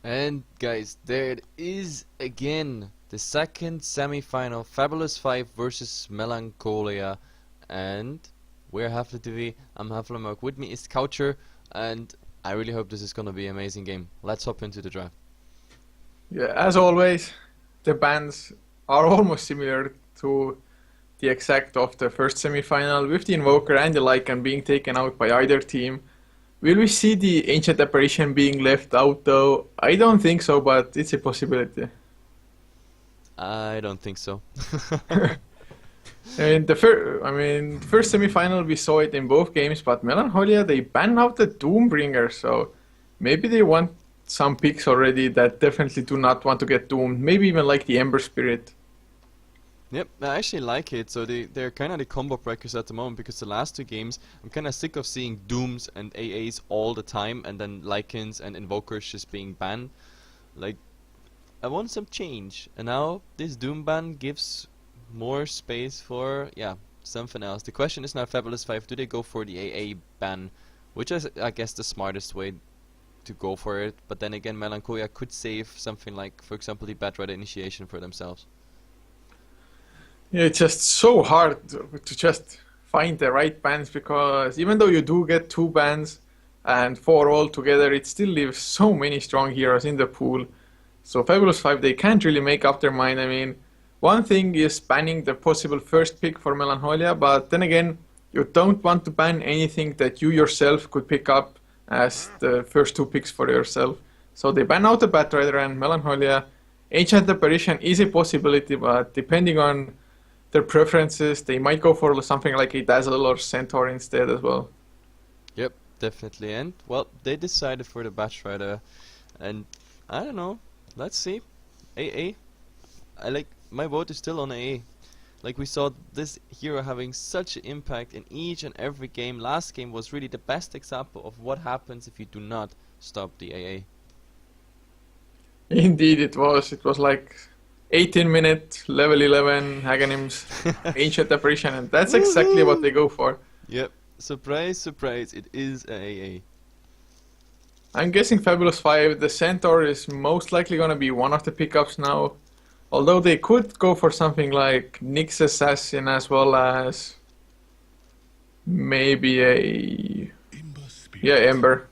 And guys, there it is again. The second semi-final, FAB5 versus Melancholia. And we're Hefla TV, I'm Heflamoke. With me is Coucher, and I really hope this is gonna be an amazing game. Let's hop into the draft. Yeah, as always, the bans are almost similar to the exact of the first semi-final, with the Invoker and the Lycan being taken out by either team. Will we see the Ancient Apparition being left out though? I don't think so, but it's a possibility. I don't think so. And first semi-final we saw it in both games, but Melancholia they banned out the Doombringer, so maybe they want some picks already that definitely do not want to get doomed. Maybe even like the Ember Spirit. Yep, I actually like it. So they're kind of the combo breakers at the moment, because the last two games I'm kind of sick of seeing Dooms and AAs all the time, and then Lycans and Invokers just being banned. Like, I want some change, and now this Doom ban gives more space for, yeah, something else. The question is now, FAB5, do they go for the AA ban, which is, I guess, the smartest way to go for it. But then again, Melancholia could save something like, for example, the Batrider initiation for themselves. Yeah, it's just so hard to just find the right bans, because even though you do get two bans and four all together, it still leaves so many strong heroes in the pool. So FAB5 they can't really make up their mind. One thing is banning the possible first pick for Melancholia, but then again, you don't want to ban anything that you yourself could pick up as the first two picks for yourself. So they ban out the Batrider and Melancholia. Ancient Apparition is a possibility, but depending on their preferences, they might go for something like a Dazzle or Centaur instead as well. Yep, definitely. And, well, they decided for the Batrider, and I don't know. Let's see. AA. My vote is still on AA. Like, we saw this hero having such an impact in each and every game. Last game was really the best example of what happens if you do not stop the AA. Indeed, it was. It was like 18-minute level 11 Haganims, Ancient Apparition, and that's exactly what they go for. Yep. Surprise, surprise, it is a AA. I'm guessing FAB5, the Centaur is most likely going to be one of the pickups now. Although they could go for something like Nyx Assassin as well as maybe a... Yeah, Ember.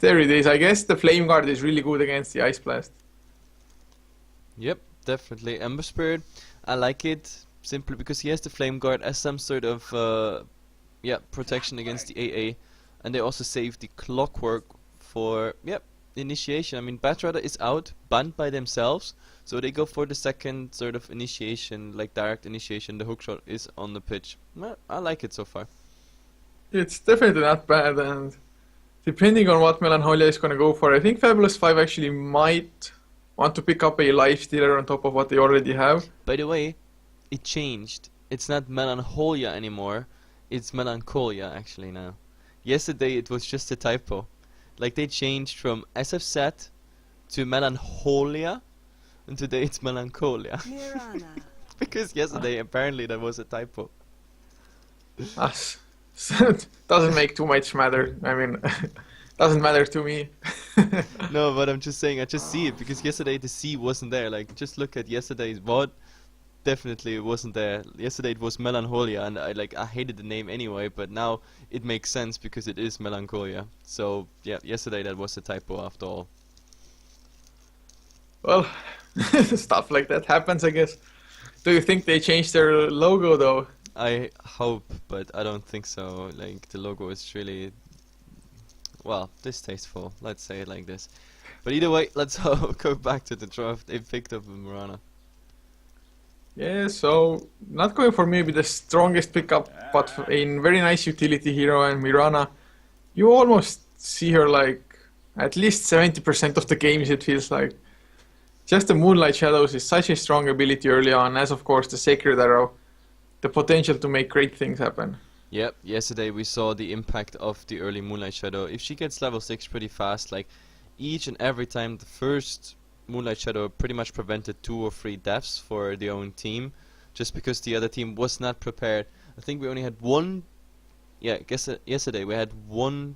There it is. I guess the Flame Guard is really good against the Ice Blast. Yep, definitely. Ember Spirit, I like it simply because he has the Flame Guard as some sort of protection against the AA, and they also save the Clockwork for initiation. I mean, Batrider is out, banned by themselves, so they go for the second sort of initiation, like direct initiation. The hookshot is on the pitch. Well, I like it so far. It's definitely not bad, and depending on what Melancholia is going to go for, I think FAB5 actually might want to pick up a Lifestealer on top of what they already have. By the way, it changed. It's not Melancholia anymore, it's Melancholia actually now. Yesterday it was just a typo. Like, they changed from SFZ to Melancholia, and today it's Melancholia. Because yesterday apparently that was a typo. Doesn't make too much matter. Doesn't matter to me. No, but I'm just saying, I just see it because yesterday the C wasn't there. Like, just look at yesterday's VOD. Definitely it wasn't there. Yesterday it was Melancholia, and I hated the name anyway, but now it makes sense because it is Melancholia. So yeah, yesterday that was a typo after all. Well, stuff like that happens, I guess. Do you think they changed their logo though? I hope, but I don't think so. Like, the logo is really, well, distasteful. Let's say it like this. But either way, let's go back to the draft. They picked up Mirana. Yeah, so not going for maybe the strongest pickup, but a very nice utility hero, and Mirana. You almost see her like at least 70% of the games, it feels like. Just the Moonlight Shadows is such a strong ability early on, as of course the Sacred Arrow. The potential to make great things happen. Yep, yesterday we saw the impact of the early Moonlight Shadow. If she gets level 6 pretty fast, like each and every time the first Moonlight Shadow pretty much prevented 2 or 3 deaths for their own team, just because the other team was not prepared. I think we only had one, yeah, I guess yesterday we had one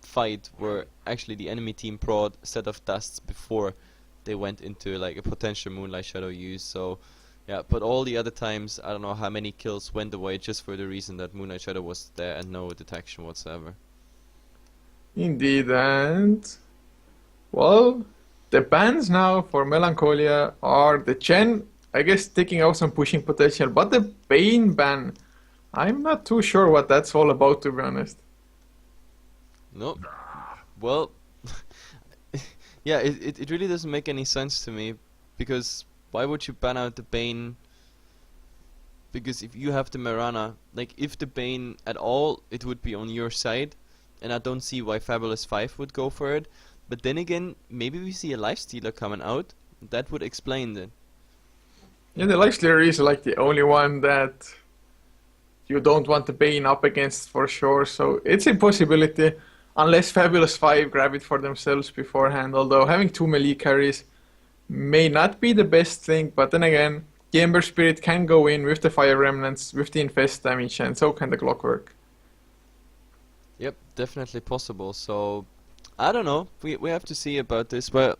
fight where actually the enemy team brought a set of dusts before they went into like a potential Moonlight Shadow use. So yeah, but all the other times, I don't know how many kills went away just for the reason that Moonlight Shadow was there and no detection whatsoever. Indeed, and well, the bans now for Melancholia are the Chen, I guess taking out some pushing potential, but the Bane ban, I'm not too sure what that's all about, to be honest. No, well, yeah, it really doesn't make any sense to me, because why would you ban out the Bane? Because if you have the Mirana, like if the Bane at all, it would be on your side, and I don't see why FAB5 would go for it. But then again, maybe we see a Lifestealer coming out, that would explain it. Yeah, the Lifestealer is like the only one that you don't want the Bane up against for sure, so it's a possibility, unless FAB5 grab it for themselves beforehand, although having two melee carries may not be the best thing, but then again, the Ember Spirit can go in with the Fire Remnants, with the Infest damage, and so can the Clockwork. Yep, definitely possible. So I don't know. We have to see about this. But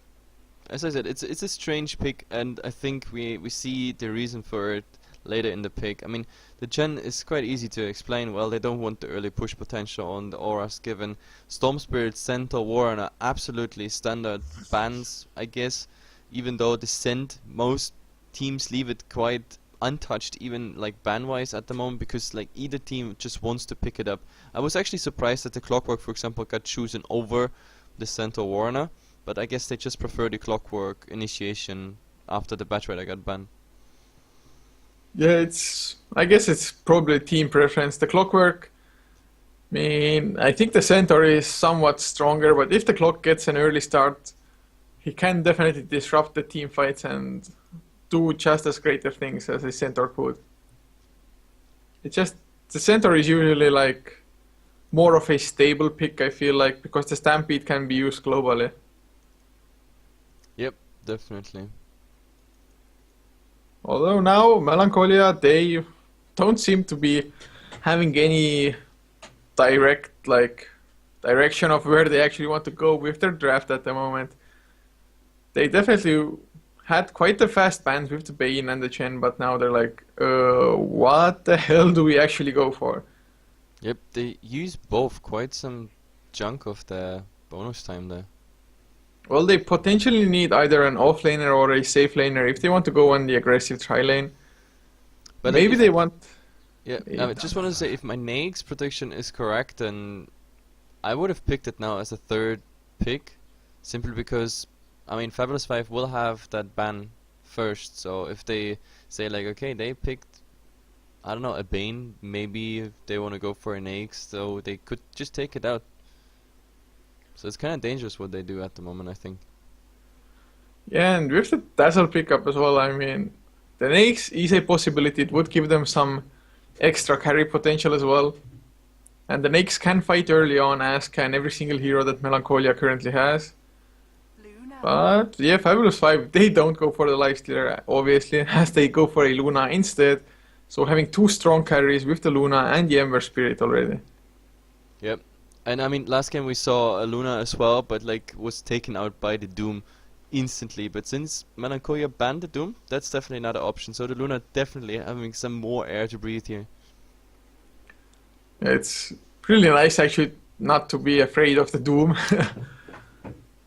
as I said, it's a strange pick, and I think we see the reason for it later in the pick. I mean, the gen is quite easy to explain. Well, they don't want the early push potential on the auras given. Storm Spirit, Centaur, Warren are absolutely standard bans, I guess. Even though the Scent, most teams leave it quite untouched, even like ban-wise at the moment, because like either team just wants to pick it up. I was actually surprised that the Clockwork, for example, got chosen over the Centaur Warner, but I guess they just prefer the Clockwork initiation after the Bat Rider got banned. Yeah, I guess it's probably team preference. The Clockwork, I mean, I think the Centaur is somewhat stronger, but if the Clock gets an early start, he can definitely disrupt the team fights and do just as greater things as a Centaur could. It's just, the Centaur is usually like more of a stable pick, I feel like, because the Stampede can be used globally. Yep, definitely. Although now, Melancholia, they don't seem to be having any direct, like, direction of where they actually want to go with their draft at the moment. They definitely had quite the fast bans with the Bane and the Chen, but now they're like, what the hell do we actually go for? Yep, they use both quite some chunk of their bonus time there. Well, they potentially need either an offlaner or a safe laner if they want to go on the aggressive tri-lane. But maybe they want... Yeah, I just want to say, if my Nake's prediction is correct, then I would have picked it now as a third pick, simply because, I mean, FAB5 will have that ban first, so if they say like, okay, they picked, I don't know, a Bane, maybe they want to go for an Axe, so they could just take it out. So it's kind of dangerous what they do at the moment, I think. Yeah, and with the Dazzle pickup as well, I mean, the Nake's is a possibility. It would give them some extra carry potential as well. And the Nake's can fight early on, as can every single hero that Melancholia currently has. But yeah, FAB5, they don't go for the Lifestealer, obviously, as they go for a Luna instead. So having two strong carries with the Luna and the Ember Spirit already. Yep. And I mean, last game we saw a Luna as well, but like was taken out by the Doom instantly. But since Melancholia banned the Doom, that's definitely not an option. So the Luna definitely having some more air to breathe here. It's really nice actually not to be afraid of the Doom.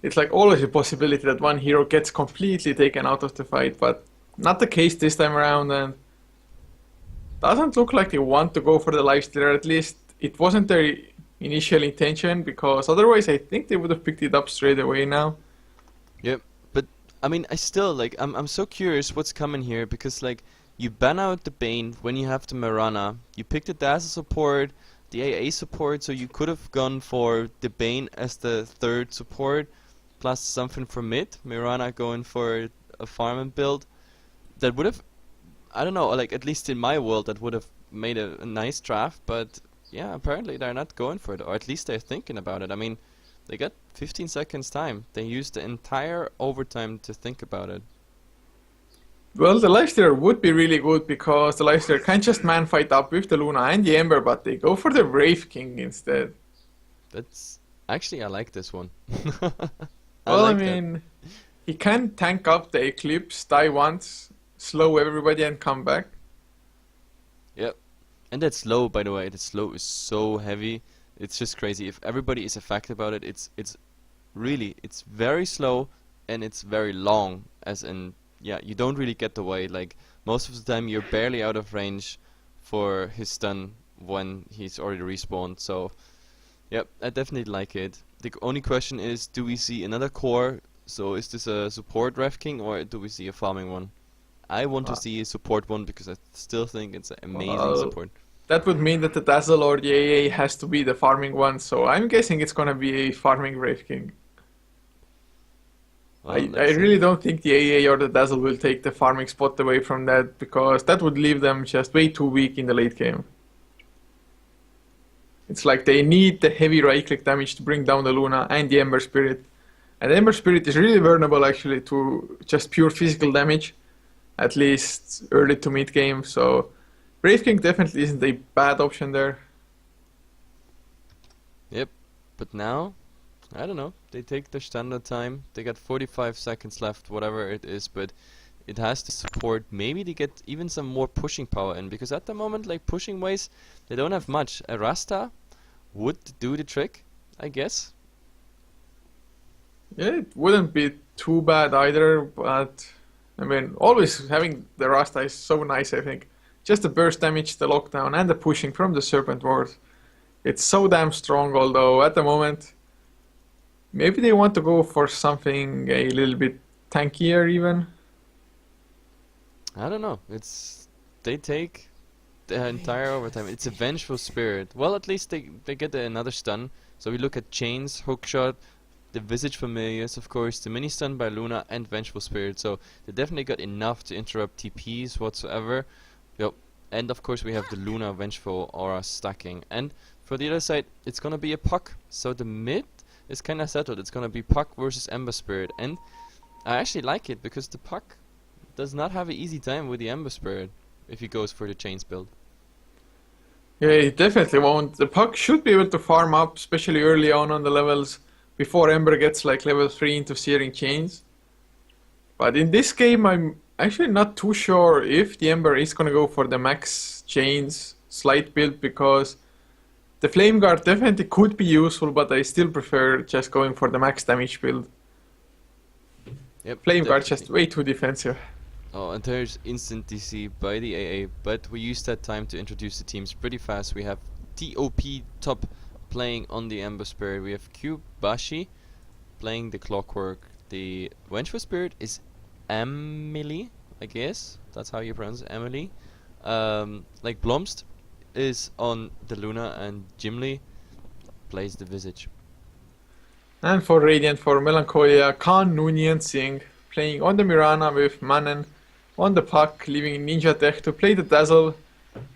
It's like always a possibility that one hero gets completely taken out of the fight, but not the case this time around, and doesn't look like they want to go for the Lifestealer. At least it wasn't their initial intention, because otherwise I think they would have picked it up straight away now. Yep, but I mean, I still like, I'm so curious what's coming here, because like you ban out the Bane when you have the Mirana, you pick the Dazzle support, the AA support, so you could have gone for the Bane as the third support, plus something for mid, Mirana going for a farming build. That would have, I don't know, like at least in my world, that would have made a nice draft, but yeah, apparently they're not going for it, or at least they're thinking about it. I mean, they got 15 seconds time. They used the entire overtime to think about it. Well, the Lifestealer would be really good, because the Lifestealer can just man fight up with the Luna and the Ember, but they go for the Wraith King instead. That's, Actually, I like this one. I Well, I like that. mean, he can tank up the Eclipse, die once, slow everybody, and come back. Yep. And that slow, by the way, that slow is so heavy. It's just crazy. If everybody is affected about it, it's really it's very slow and it's very long. As in, yeah, you don't really get the way. Like most of the time, you're barely out of range for his stun when he's already respawned. So, yep, I definitely like it. The only question is, do we see another core? So is this a support Ref King or do we see a farming one? I want to Uh, see a support one because I still think it's an amazing well, support. that would mean that the Dazzle or the AA has to be the farming one, so I'm guessing it's gonna be a farming Wraith King. Well, I let's see. really don't think the AA or the Dazzle will take the farming spot away from that because that would leave them just way too weak in the late game. It's like they need the heavy right click damage to bring down the Luna and the Ember Spirit. And the Ember Spirit is really vulnerable actually to just pure physical damage, at least early to mid game. So Brave King definitely isn't a bad option there. Yep. But now, I don't know. They take their standard time. They got 45 seconds left, whatever it is, but it has to support. Maybe they get even some more pushing power in, because at the moment, like pushing ways, they don't have much. A Rasta would do the trick, I guess. Yeah, it wouldn't be too bad either, but I mean, always having the Rasta is so nice, I think. Just the burst damage, the lockdown, and the pushing from the Serpent Ward. It's so damn strong, although at the moment, maybe they want to go for something a little bit tankier even. I don't know. They take the entire overtime. It's a vengeful spirit. Well, at least they get another stun. So we look at chains, hookshot, the visage familiars, of course, the mini stun by Luna, and vengeful spirit. So they definitely got enough to interrupt TPs whatsoever. Yep. And of course we have the Luna vengeful aura stacking. And for the other side, it's gonna be a puck. So the mid is kind of settled. It's gonna be puck versus Ember Spirit, and I actually like it because the puck does not have an easy time with the Ember Spirit if he goes for the chains build. Yeah, it definitely won't. The puck should be able to farm up, especially early on the levels, before Ember gets like level 3 into Searing Chains. But in this game, I'm actually not too sure if the Ember is gonna go for the max Chains slight build because the Flame Guard definitely could be useful, but I still prefer just going for the max damage build. Yep, Flame Guard definitely. just way too defensive. Oh, and there's instant DC by the AA, but we use that time to introduce the teams pretty fast. We have TOP top playing on the Ember Spirit. We have Kubashi playing the Clockwork. The Vengeful Spirit is Emily, I guess. That's how you pronounce it, Emily. Like Blomst is on the Luna, and Gimli plays the Visage. And for Radiant, for Melancholia, Khan, Noonien, Singh, playing on the Mirana with Manen, on the puck, leaving Ninja Tech to play the Dazzle.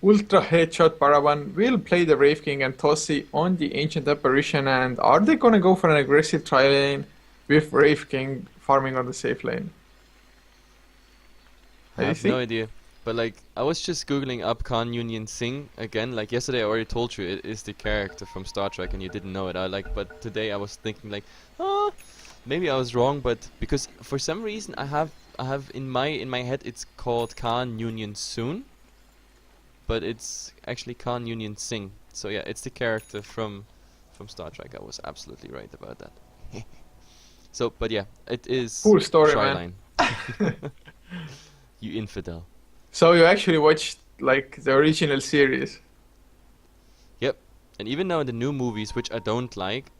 Ultra Headshot Paravan will play the Wraith King and Tossi on the Ancient Apparition. And are they gonna go for an aggressive tri lane with Wraith King farming on the safe lane? I I have no think. idea. But like, I was just googling up Khan Union Singh again. Like yesterday, I already told you it is the character from Star Trek, and you didn't know it. But today I was thinking like, oh, maybe I was wrong. But because for some reason I have in my head it's called Khan Union Soon, but it's actually Khan Union Singh. So yeah, it's the character from Star Trek. I was absolutely right about that. So, but yeah, it is Cool story, man. Triline. You infidel. So you actually watched like the original series. Yep. And even now in the new movies, which I don't like,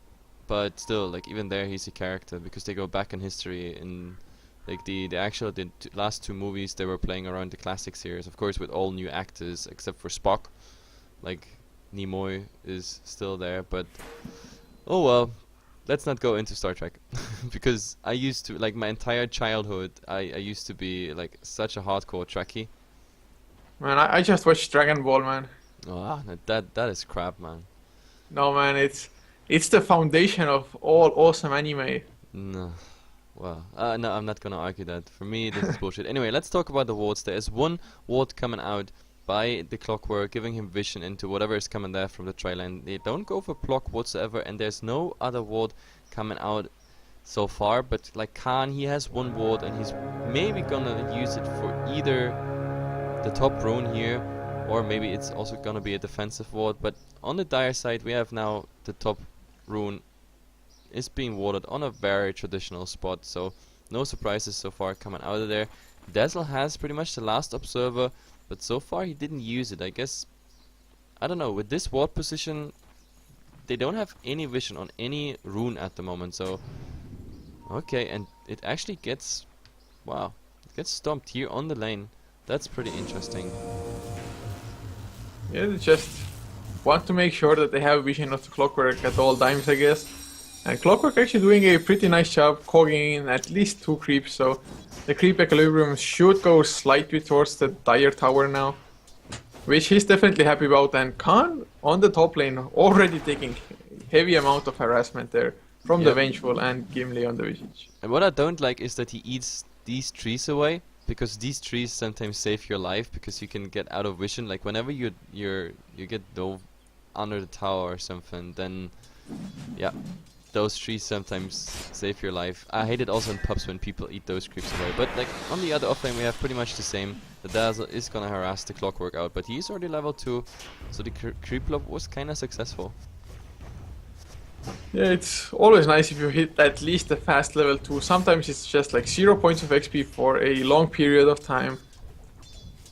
but still, like even there he's a character because they go back in history. In like the last two movies, they were playing around the classic series, of course, with all new actors except for Spock. Like Nimoy is still there, but oh well. Let's not go into Star Trek because I used to like my entire childhood. I used to be like such a hardcore Trekkie. Man, I just watched Dragon Ball, man. Oh, no, that is crap, man. No, man, it's the foundation of all awesome anime. No. Well, no, I'm not gonna argue that. For me, this is bullshit. Anyway, let's talk about the wards. There is one ward coming out by the clockwork, giving him vision into whatever is coming there from the trail line. They don't go for block whatsoever, and there's no other ward coming out so far. But like Khan, he has one ward, and he's maybe gonna use it for either the top rune here, or maybe it's also gonna be a defensive ward. But on the dire side, we have now the top rune is being warded on a very traditional spot, so no surprises so far coming out of there. Dazzle has pretty much the last observer, but so far he didn't use it. I guess, I don't know, with this ward position they don't have any vision on any rune at the moment, so okay, and it actually gets, wow, it gets stomped here on the lane. That's pretty interesting. Yeah, they just want to make sure that they have vision of the clockwork at all times, I guess. And clockwork actually doing a pretty nice job cogging in at least 2 creeps, so the creep equilibrium should go slightly towards the dire tower now, which he's definitely happy about. And Khan on the top lane already taking heavy amount of harassment there from the Vengeful and Gimli on the Visage. And what I don't like is that he eats these trees away, because these trees sometimes save your life, because you can get out of vision. Like whenever you get dove under the tower or something, then yeah, those trees sometimes save your life. I hate it also in pubs when people eat those creeps away. But like on the other offlane we have pretty much the same. The Dazzle is gonna harass the clockwork out, but he's already level 2, so the creep lob was kinda successful. Yeah, it's always nice if you hit at least a fast level 2. Sometimes it's just like 0 points of XP for a long period of time.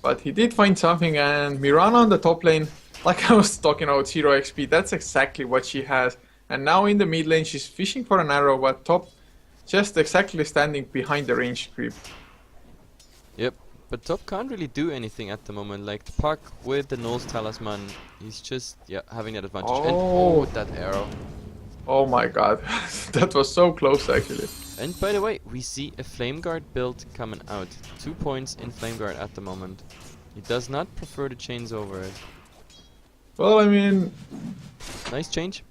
But he did find something, and Mirana on the top lane, like I was talking about 0 XP, that's exactly what she has. And now in the mid lane she's fishing for an arrow, but top just exactly standing behind the ranged creep. Yep, but top can't really do anything at the moment. Like the Puck with the Null's Talisman, he's just having that advantage. And with that arrow. Oh my god, that was so close actually. And by the way, we see a Flame Guard build coming out. 2 points in Flame Guard at the moment. He does not prefer the chains over it. Well, I mean, nice change.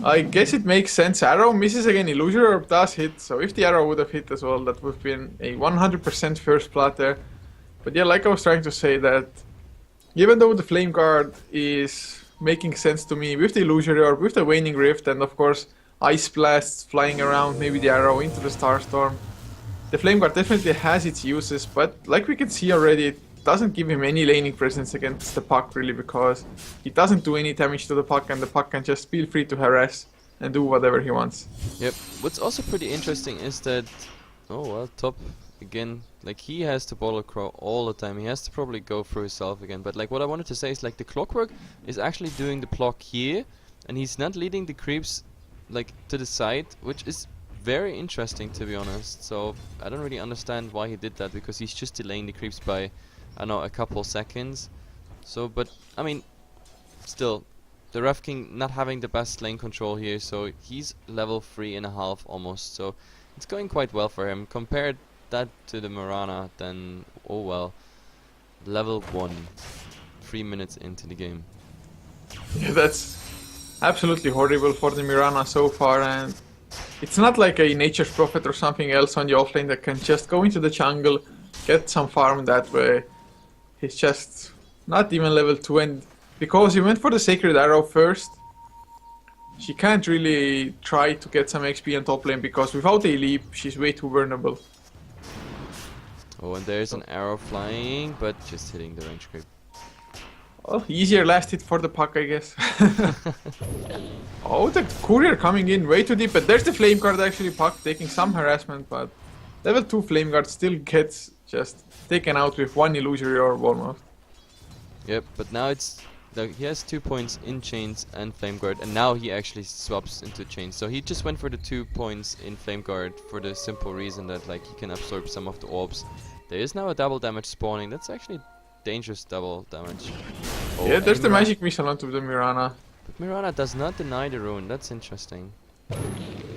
I guess it makes sense. Arrow misses again, Illusion Orb does hit, so if the arrow would have hit as well, that would have been a 100% first blood there. But yeah, like I was trying to say, that even though the Flame Guard is making sense to me with the Illusion Orb, with the Waning Rift, and of course Ice Blasts flying around, maybe the arrow into the Starstorm, the Flame Guard definitely has its uses, but like we can see already, it doesn't give him any laning presence against the Puck really, because he doesn't do any damage to the Puck, and the Puck can just feel free to harass and do whatever he wants. Yep, what's also pretty interesting is that, oh well, top again, like he has to bottle crow all the time. He has to probably go through himself again, but like what I wanted to say is like the clockwork is actually doing the block here, and he's not leading the creeps like to the side, which is very interesting to be honest. So I don't really understand why he did that, because he's just delaying the creeps by, I don't know, a couple seconds. So, but I mean, still, the Ref King not having the best lane control here, so he's level 3.5 almost. So it's going quite well for him. Compared that to the Mirana, then oh well, level 1, 3 minutes into the game. Yeah, that's absolutely horrible for the Mirana so far, and it's not like a Nature's Prophet or something else on the offlane that can just go into the jungle, get some farm that way. He's just not even level 2, and because he went for the Sacred Arrow first, she can't really try to get some XP on top lane, because without a leap, she's way too vulnerable. Oh, and there's an arrow flying, but just hitting the range creep. Well, easier last hit for the Puck, I guess. Oh, the Courier coming in way too deep, but there's the Flame Guard actually, Puck taking some harassment, but level 2 Flame Guard still gets just taken out with 1 Illusory Orb almost. Yep, but now it's, he has 2 points in chains and Flame Guard, and now he actually swaps into chains. So he just went for the 2 points in Flame Guard for the simple reason that like he can absorb some of the orbs. There is now a double damage spawning. That's actually dangerous double damage. Oh, yeah, there's the magic missile onto the Mirana. But Mirana does not deny the rune. That's interesting.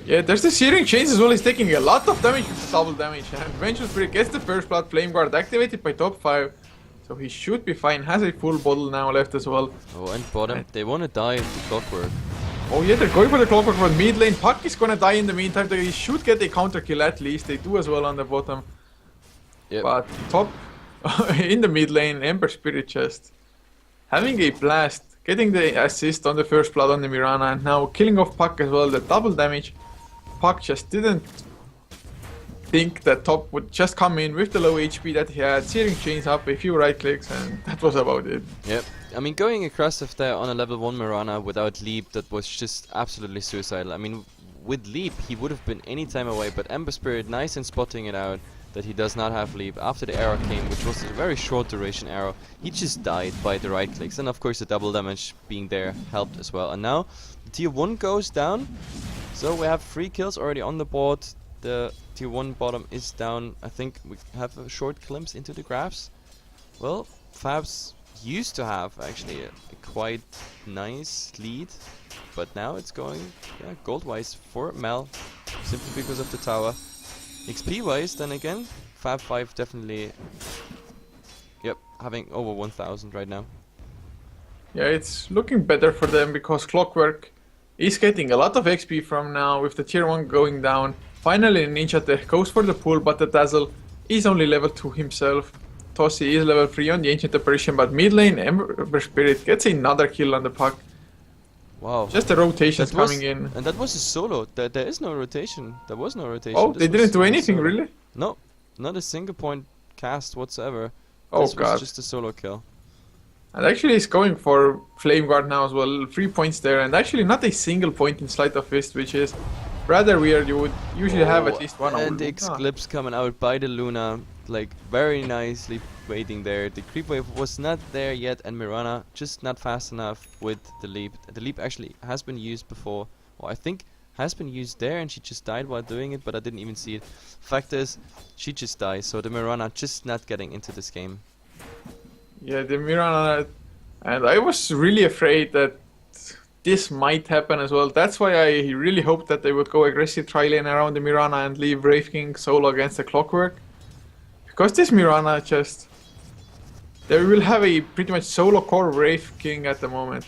Yeah, there's the Searing Chains as well. He's taking a lot of damage with the double damage, and Vengeful Spirit gets the first blood. Flame Guard activated by top 5. So he should be fine, has a full bottle now left as well. Oh, and bottom, they want to die with the clockwork. Oh yeah, they're going for the clockwork, but mid lane, Puck is gonna die in the meantime. They should get a counter kill at least, they do as well on the bottom. Yep. But top in the mid lane, Ember Spirit just having a blast, getting the assist on the first blood on the Mirana, and now killing off Puck as well, the double damage. Puck just didn't think that top would just come in with the low HP that he had, searing chains up, a few right clicks, and that was about it. Yep. I mean, going aggressive there on a level 1 Mirana without leap, that was just absolutely suicidal. I mean, with leap, he would have been any time away, but Ember Spirit nice in spotting it out that he does not have leap. After the arrow came, which was a very short duration arrow, he just died by the right clicks. And of course the double damage being there helped as well. And now the tier 1 goes down. So we have 3 kills already on the board. The tier 1 bottom is down. I think we have a short glimpse into the graphs. Well, FABs used to have actually a quite nice lead. But now it's going gold-wise for Mel, simply because of the tower. XP-wise, then again, FAB5 definitely, having over 1000 right now. Yeah, it's looking better for them because Clockwork is getting a lot of XP from now with the tier 1 going down. Finally, Ninja Tech goes for the pull, but the Dazzle is only level 2 himself. Tossi is level 3 on the Ancient Apparition, but mid lane Ember Spirit gets another kill on the Puck. Wow. Just the rotations coming in. And that was a solo. There is no rotation. There was no rotation. Oh, they didn't do anything, really? No, not a single point cast whatsoever. Oh this god. Was just a solo kill. And actually he's going for Flame Guard now as well. 3 points there, and actually not a single point in Sleight of Fist, which is rather weird. You would usually have at least one. And the Eclipse coming out by the Luna, like very nicely waiting there. The creep wave was not there yet, and Mirana just not fast enough with the leap. The leap actually has been used before, or I think has been used there, and she just died while doing it, but I didn't even see it. Fact is, she just dies, so the Mirana just not getting into this game. Yeah, the Mirana, and I was really afraid that this might happen as well. That's why I really hoped that they would go aggressive tri-lane around the Mirana and leave Wraith King solo against the Clockwork. Because this Mirana just... They will have a pretty much solo core Wraith King at the moment.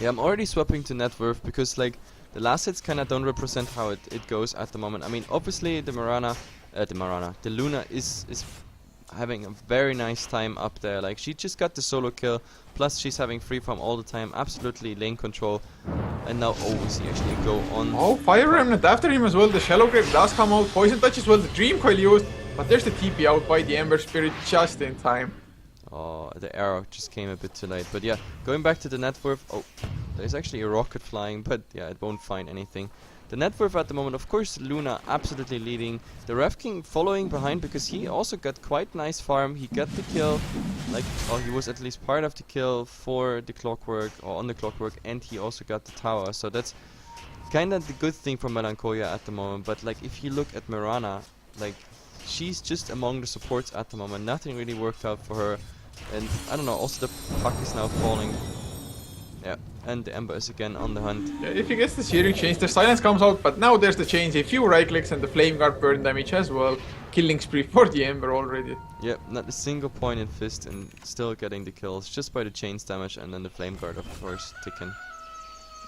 Yeah, I'm already swapping to net worth because like the last hits kinda don't represent how it goes at the moment. I mean, obviously the the Luna is having a very nice time up there. Like she just got the solo kill, plus she's having free farm all the time, absolutely lane control. And now we see actually go on. Oh, Fire Remnant after him as well. The Shallow Grave does come out. Poison Touch as well. The Dream Coil used. But there's the TP out by the Ember Spirit just in time. Oh, the arrow just came a bit too late. But yeah, going back to the net worth. Oh, there's actually a rocket flying, but yeah, it won't find anything. The net worth at the moment, of course, Luna absolutely leading. The Ref King following behind because he also got quite nice farm. He got the kill, like, oh, he was at least part of the kill for the Clockwork, or on the Clockwork, and he also got the tower. So that's kind of the good thing for Melancholia at the moment. But like, if you look at Mirana, like, she's just among the supports at the moment. Nothing really worked out for her. And I don't know, also the Puck is now falling. Yeah, and the Ember is again on the hunt. Yeah, if he gets the Searing Chains, the Silence comes out, but now there's the Chains, a few right clicks and the Flame Guard burn damage as well. Killing spree for the Ember already. Yep, not a single point in Fist and still getting the kills just by the Chains damage and then the Flame Guard of course ticking.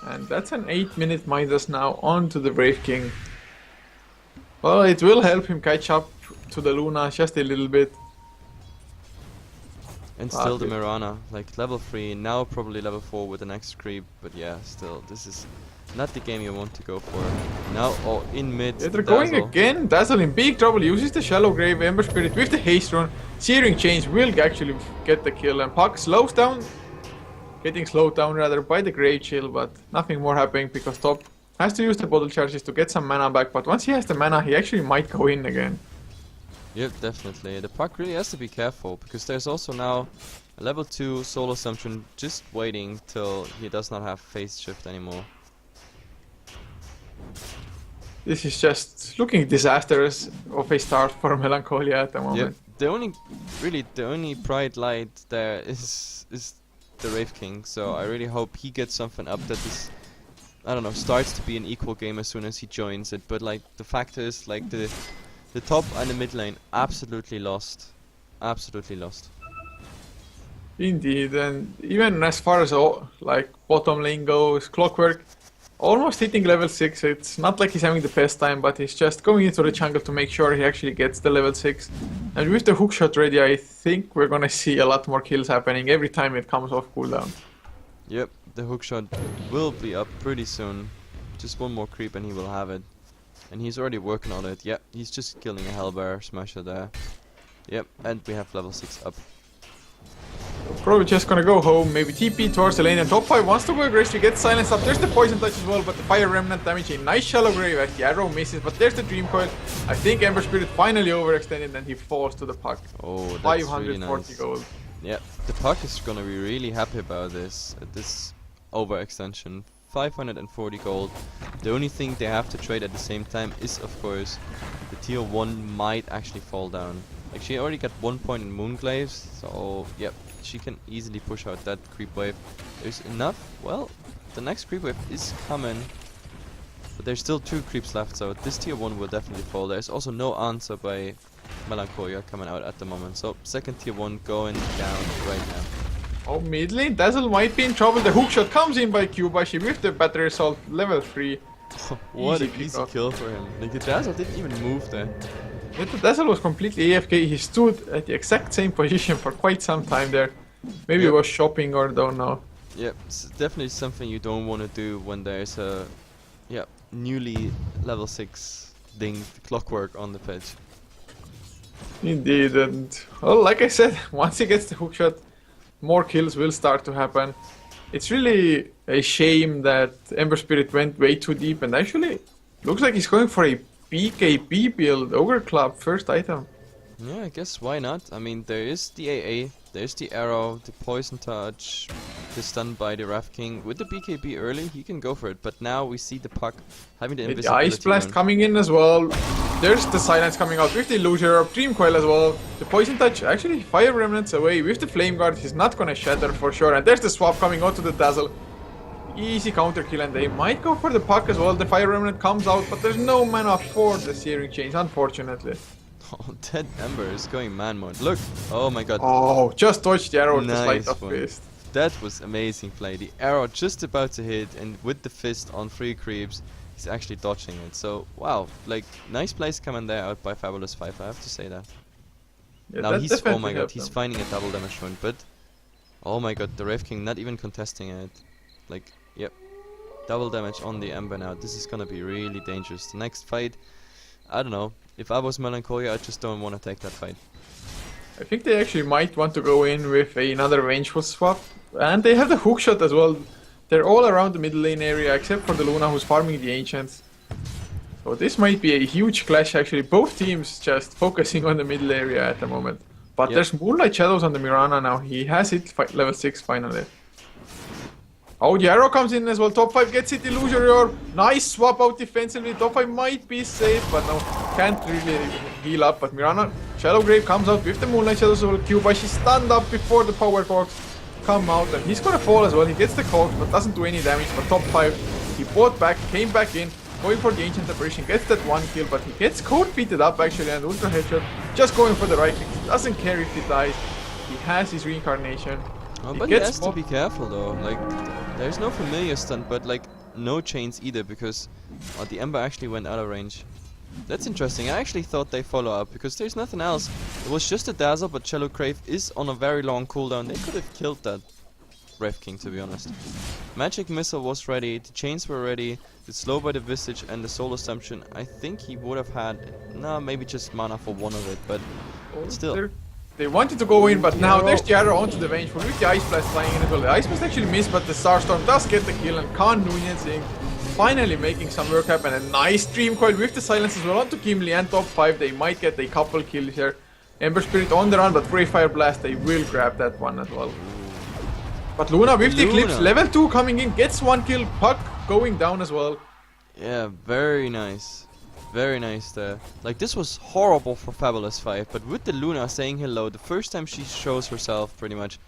And that's an 8-minute Midas now on to the Wraith King. Well, it will help him catch up to the Luna just a little bit. And still the Mirana, like level 3, now probably level 4 with the next creep, but yeah, still, this is not the game you want to go for. Now, oh, in mid, yeah, they're going Dazzle. again. Dazzle in big trouble, uses the Shallow Grave, Ember Spirit with the Haste Run. Searing Chains will actually get the kill, and Puck slows down, getting slowed down rather by the Grave Chill, but nothing more happening because top has to use the bottle charges to get some mana back, but once he has the mana, he actually might go in again. Yep, definitely. The Puck really has to be careful, because there's also now a level 2 Soul Assumption just waiting till he does not have phase shift anymore. This is just looking disastrous of a start for Melancholia at the moment. Yep, the only bright light there is the Wraith King, so I really hope he gets something up that is, I don't know, starts to be an equal game as soon as he joins it, but like, the fact is, like, the top and the mid lane absolutely lost. Absolutely lost. Indeed, and even as far as like bottom lane goes, Clockwork almost hitting level 6. It's not like he's having the best time, but he's just going into the jungle to make sure he actually gets the level 6. And with the hookshot ready, I think we're gonna see a lot more kills happening every time it comes off cooldown. Yep, the hookshot will be up pretty soon. Just one more creep and he will have it. And he's already working on it. Yep, he's just killing a Hellbear Smasher there. Yep, and we have level 6 up. Probably just gonna go home, maybe TP towards the lane, and top 5 wants to go aggressive, get silence up. There's the poison touch as well, but the fire remnant damage, a nice shallow grave as the arrow misses, but there's the dream coil. I think Ember Spirit finally overextended and he falls to the puck. Oh, that's 540 really nice. gold. Yeah, the puck is gonna be really happy about this overextension. 540 gold. The only thing they have to trade at the same time is, of course, the tier 1 might actually fall down. Like, she already got 1 point in Moonglaves, so yep, she can easily push out that creep wave. There's enough. Well, the next creep wave is coming, but there's still 2 creeps left, so this tier 1 will definitely fall. There's also no answer by Melancholia coming out at the moment, so second tier 1 going down right now. Oh, mid lane, Dazzle might be in trouble. The hookshot comes in by Cubashi with the battery assault, level 3. What an Easy easy pick-up. kill for him. Like, the Dazzle didn't even move there. Yeah, the Dazzle was completely AFK. He stood at the exact same position for quite some time there. Maybe he Yep. was shopping or don't know. Yep, it's definitely something you don't want to do when there's a newly level 6 dinged clockwork on the pitch. Indeed, and well, like I said, once he gets the hookshot, more kills will start to happen. It's really a shame that Ember Spirit went way too deep, and actually looks like he's going for a BKB build, Ogre Club, first item. Yeah, I guess why not? I mean, there is the AA, there's the arrow, the poison touch, the stun by the Wrath King. With the BKB early, he can go for it, but now we see the puck having the With the invisibility Ice Blast rune. coming in as well. There's the Silence coming out with the Illusion, Dream Coil as well. The Poison Touch, actually Fire Remnants away with the Flame Guard. He's not gonna shatter for sure. And there's the swap coming out to the Dazzle. Easy counter kill, and they might go for the puck as well. The Fire Remnant comes out, but there's no mana for the Searing Chains, unfortunately. Oh, that Ember is going man mode. Look! Oh my god. Oh, just dodged the arrow with the Nice Sleight of one. Fist. That was amazing play. The arrow just about to hit, and with the fist on 3 creeps, he's actually dodging it. So, wow, like, nice plays coming there out by FAB5, I have to say that. Yeah, Now that he's, oh definitely my god, helped he's them. finding a double damage rune, but, oh my god, the Wraith King not even contesting it. Like, yep, double damage on the Ember now. This is gonna be really dangerous. The next fight, I don't know. If I was Melancholia, I just don't want to take that fight. I think they actually might want to go in with another vengeful swap. And they have the hookshot as well. They're all around the middle lane area except for the Luna who's farming the Ancients. So this might be a huge clash actually. Both teams just focusing on the middle area at the moment. But Yep. there's Moonlight Shadows on the Mirana now. He has it level 6 finally. Oh, the arrow comes in as well. Top 5 gets it, Illusory. Nice swap out defensively. Top 5 might be safe, but no, can't really heal up. But Mirana, Shadow Grave comes out with the Moonlight Shadows over Cuba. She's stunned up before the Power Cogs come out, and he's gonna fall as well. He gets the Cogs, but doesn't do any damage. But top 5, he bought back, came back in, going for the Ancient Apparition, gets that 1 kill, but he gets code beated up actually, and Ultra Headshot just going for the right click. He doesn't care if he dies. He has his reincarnation. Oh, He but he gets has to swapped. be careful though. Like, there's no familiar stun, but like no chains either because the Ember actually went out of range. That's interesting. I actually thought they follow up because there's nothing else. It was just a Dazzle, but Shallow Crave is on a very long cooldown. They could have killed that Wrath King, to be honest. Magic Missile was ready, the chains were ready, the Slow by the Visage and the Soul Assumption. I think he would have had, no, maybe just mana for one of it, but still. They wanted to go in, but now Arrow. there's the arrow onto the Vengeful with the Ice Blast flying in as well. The Ice Blast actually missed, but the Starstorm does get the kill and can't do anything. Finally making some work happen. A nice Dream Coil with the Silence as well onto Gimli and top 5. They might get a couple kills here. Ember Spirit on the run, but Grey Fire Blast, they will grab that one as well. But Luna with the Eclipse, Luna. level 2 coming in, gets 1 kill. Puck going down as well. Yeah, very nice. Very nice there. Like, this was horrible for FAB5, but with the Luna saying hello, the first time she shows herself pretty much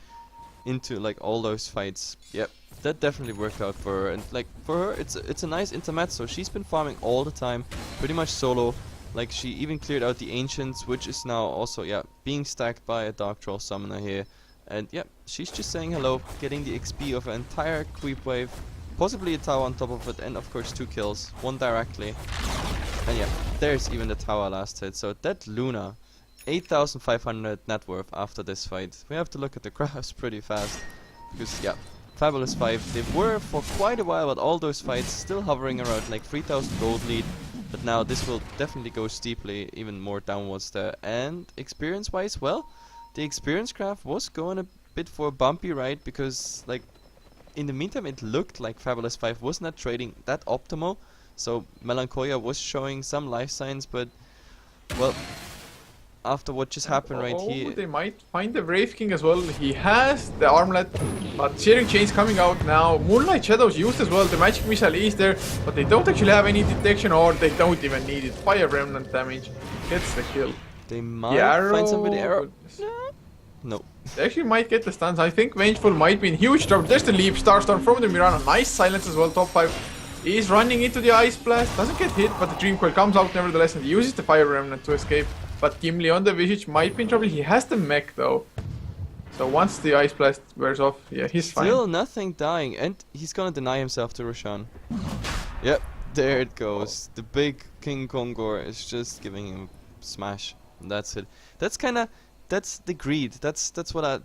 into like all those fights, yep, that definitely worked out for her. And like for her, it's a nice intermezzo. She's been farming all the time, pretty much solo. Like, she even cleared out the Ancients, which is now also, yeah, being stacked by a Dark Troll Summoner here. And yeah, she's just saying hello, getting the XP of an entire creep wave. possibly a tower on top of it, and of course 2 kills, 1 directly. And yeah, there's even the tower last hit. So that Luna, 8,500 net worth after this fight. We have to look at the graphs pretty fast. Because yeah, FAB5, they were for quite a while at all those fights still hovering around like 3,000 gold lead. But now this will definitely go steeply, even more downwards there. And experience wise, well, the experience graph was going a bit for a bumpy ride, because like in the meantime it looked like FAB5 was not trading that optimal. So Melancholia was showing some life signs, but well, after what just happened right here, they might find the Wraith King as well. He has the armlet, but Searing Chains coming out now. Moonlight Shadow's used as well. The magic missile is there, but they don't actually have any detection, or they don't even need it. Fire Remnant damage gets the kill. They might find some with the arrow. No. They actually might get the stuns. I think Vengeful might be in huge trouble. There's the leap, Starstorm from the Mirana. Nice silence as well, top 5. He's running into the Ice Blast, doesn't get hit, but the Dream Coil comes out nevertheless and uses the Fire Remnant to escape. But Gimli on the Visage might be in trouble. He has the mech though. So once the Ice Blast wears off, yeah, he's fine. Still nothing dying, and he's gonna deny himself to Roshan. Yep, there it goes. The big King Kongor is just giving him smash. And that's it. That's the greed. That's what I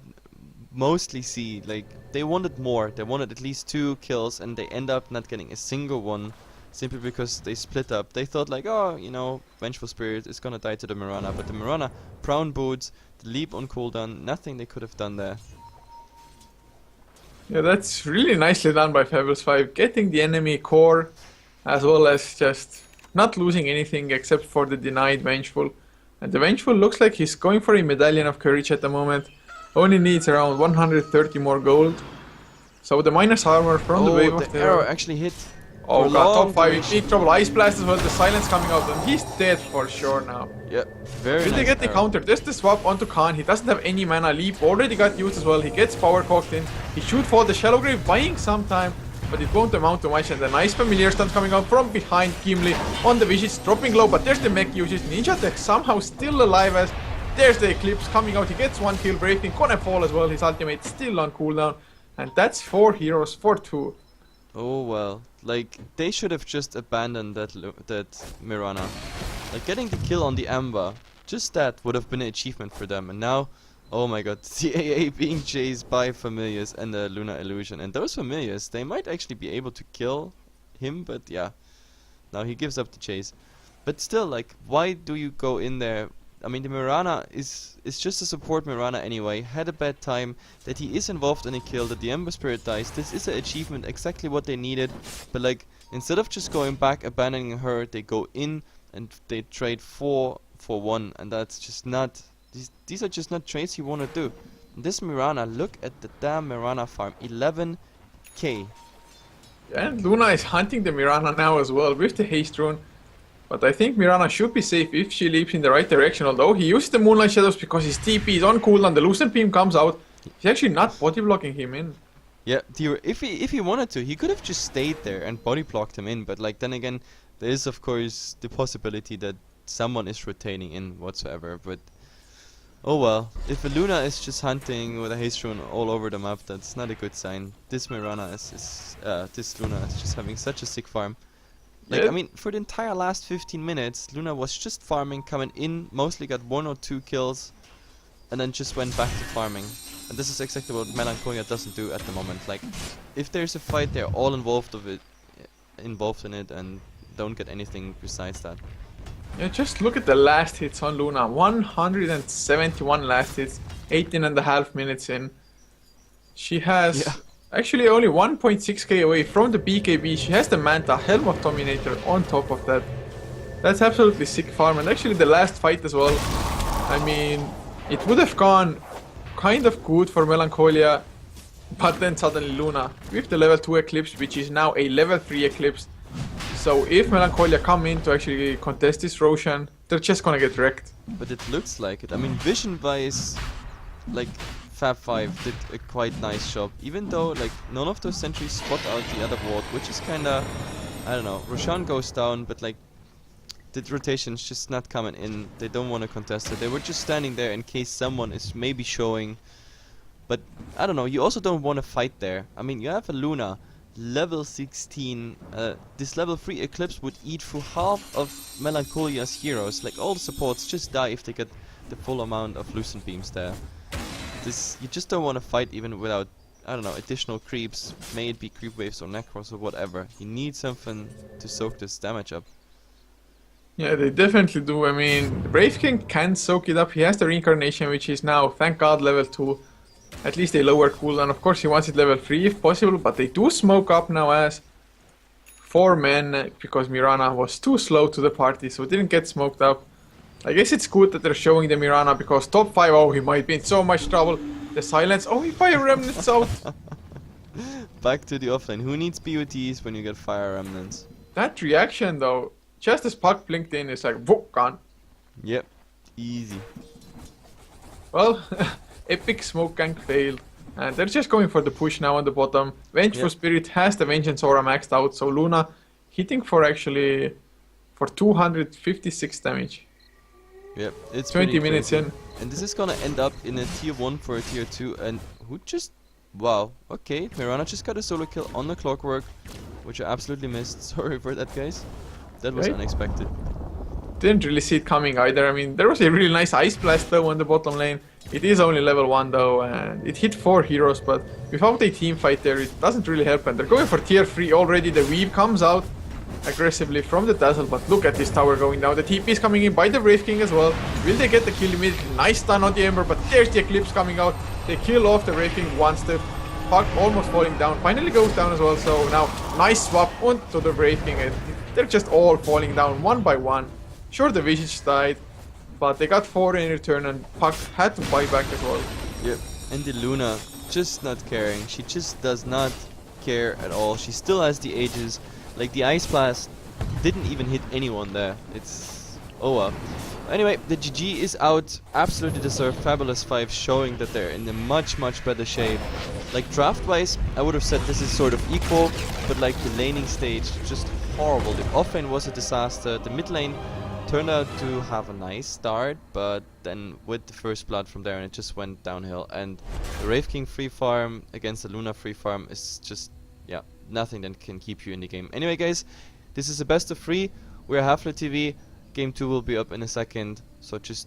mostly see. Like, they wanted more. They wanted at least 2 kills, and they end up not getting a single one, simply because they split up. They thought like, oh, you know, Vengeful Spirit is gonna die to the Mirana, but the Mirana, Brown Boots, the leap on cooldown, nothing they could have done there. Yeah, that's really nicely done by FAB5, getting the enemy core, as well as just not losing anything except for the denied Vengeful. And the Vengeful looks like he's going for a Medallion of Courage at the moment. Only needs around 130 more gold. So the minus armor from the wave of the arrow actually hit. Oh god, top 5 in big trouble. Ice Blast as well, the silence coming out, and he's dead for sure now. Yep, very Will nice they get the counter? There's the swap onto Khan. He doesn't have any mana. Leap already got used as well. He gets power cocked in. He should fall the Shallow Grave, buying some time, but it won't amount to much. And the nice familiar stun coming out from behind Gimli on the Visage, dropping low, but there's the mech usage. Ninja Tech somehow still alive as there's the Eclipse coming out. He gets 1 kill, breaking, gonna fall as well. His ultimate still on cooldown. And that's 4 heroes for 2. Oh well, like they should have just abandoned that Mirana. Like getting the kill on the Amber, just that would have been an achievement for them. And now, oh my god, the AA being chased by Familiars and the Lunar Illusion. And those Familiars, they might actually be able to kill him, but yeah, now he gives up the chase. But still, like, why do you go in there? I mean, the Mirana is just a support Mirana anyway. Had a bad time, that he is involved in a kill, that the Ember Spirit dies. This is an achievement, exactly what they needed. But like, instead of just going back, abandoning her, they go in and they trade 4 for 1, and that's just not. These are just not trades you want to do. This Mirana, look at the damn Mirana farm, 11k. And Luna is hunting the Mirana now as well with the haste rune. But I think Mirana should be safe if she leaps in the right direction, although he used the Moonlight Shadows because his TP is on cooldown, the Lucent Beam comes out. He's actually not body blocking him in. Yeah, if he wanted to, he could have just stayed there and body blocked him in, but like then again, there is of course the possibility that someone is rotating in whatsoever, but oh well. If a Luna is just hunting with a haste rune all over the map, that's not a good sign. This Mirana this Luna is just having such a sick farm. Like, I mean, for the entire last 15 minutes, Luna was just farming, coming in, mostly got 1 or 2 kills, and then just went back to farming. And this is exactly what Melancholia doesn't do at the moment. Like, if there's a fight, they're all involved in it, and don't get anything besides that. Yeah, just look at the last hits on Luna. 171 last hits, 18.5 minutes in. She has... Actually, only 1.6k away from the BKB. She has the Manta, Helm of Dominator on top of that. That's absolutely sick farm. And actually, the last fight as well. I mean, it would have gone kind of good for Melancholia. But then suddenly Luna, with the level 2 Eclipse, which is now a level 3 Eclipse. So if Melancholia come in to actually contest this Roshan, they're just gonna get wrecked. But it looks like it. I mean, vision-wise, like... FAB5 did a quite nice job, even though like none of those sentries spot out the other ward, which is kinda, I don't know, Roshan goes down, but like the rotation's just not coming in. They don't want to contest it. They were just standing there in case someone is maybe showing, but I don't know, you also don't want to fight there. I mean, you have a Luna, level 16, this level 3 Eclipse would eat through half of Melancholia's heroes. Like, all the supports just die if they get the full amount of Lucent Beams there. This, you just don't want to fight even without, I don't know, additional creeps, may it be creep waves or necros or whatever. You need something to soak this damage up. Yeah, they definitely do. I mean, the Brave King can soak it up. He has the reincarnation, which is now, thank God, level 2. At least a lower cooldown. Of course, he wants it level 3 if possible, but they do smoke up now as 4 men because Mirana was too slow to the party, so it didn't get smoked up. I guess it's good that they're showing the Mirana because top 5, oh, he might be in so much trouble. The silence, oh, he fire remnants out. Back to the offlane. Who needs BOTs when you get fire remnants? That reaction though, just as Puck blinked in, it's like, whoop, gone. Yep, easy. Well, epic smoke gank failed. And they're just going for the push now on the bottom. Vengeful Spirit has the Vengeance Aura maxed out, so Luna hitting for actually for 256 damage. Yep, it's 20 minutes crazy. in. And this is gonna end up in a tier 1 for a tier 2, and who just... Wow, okay, Mirana just got a solo kill on the Clockwork, which I absolutely missed. Sorry for that, guys. That was unexpected. Didn't really see it coming either. I mean, there was a really nice Ice Blast though on the bottom lane. It is only level 1 though, and it hit 4 heroes, but without a team fight there, it doesn't really help. And they're going for tier 3 already. The Weave comes out aggressively from the Dazzle, but look at this tower going down. The TP is coming in by the Brave King as well. Will they get the kill immediately? Nice stun on the Ember, but there's the Eclipse coming out. They kill off the Brave King one step. Puck almost falling down, finally goes down as well, so now nice swap onto the Brave King, and they're just all falling down one by one. Sure, the Visage died, but they got 4 in return, and Puck had to buy back as well. Yep, and the Luna just not caring. She just does not care at all. She still has the Aegis. Like, the Ice Blast didn't even hit anyone there. It's... oh well. Anyway, the GG is out. Absolutely deserved. FAB5 showing that they're in a much better shape. Like, draft-wise, I would have said this is sort of equal, but like the laning stage, just horrible. The offlane was a disaster. The mid lane turned out to have a nice start, but then with the first blood from there, and it just went downhill. And the Wraith King free farm against the Luna free farm is just, yeah, nothing that can keep you in the game. Anyway, guys, this is a best of 3. We're Hefla TV. Game 2 will be up in a second, so just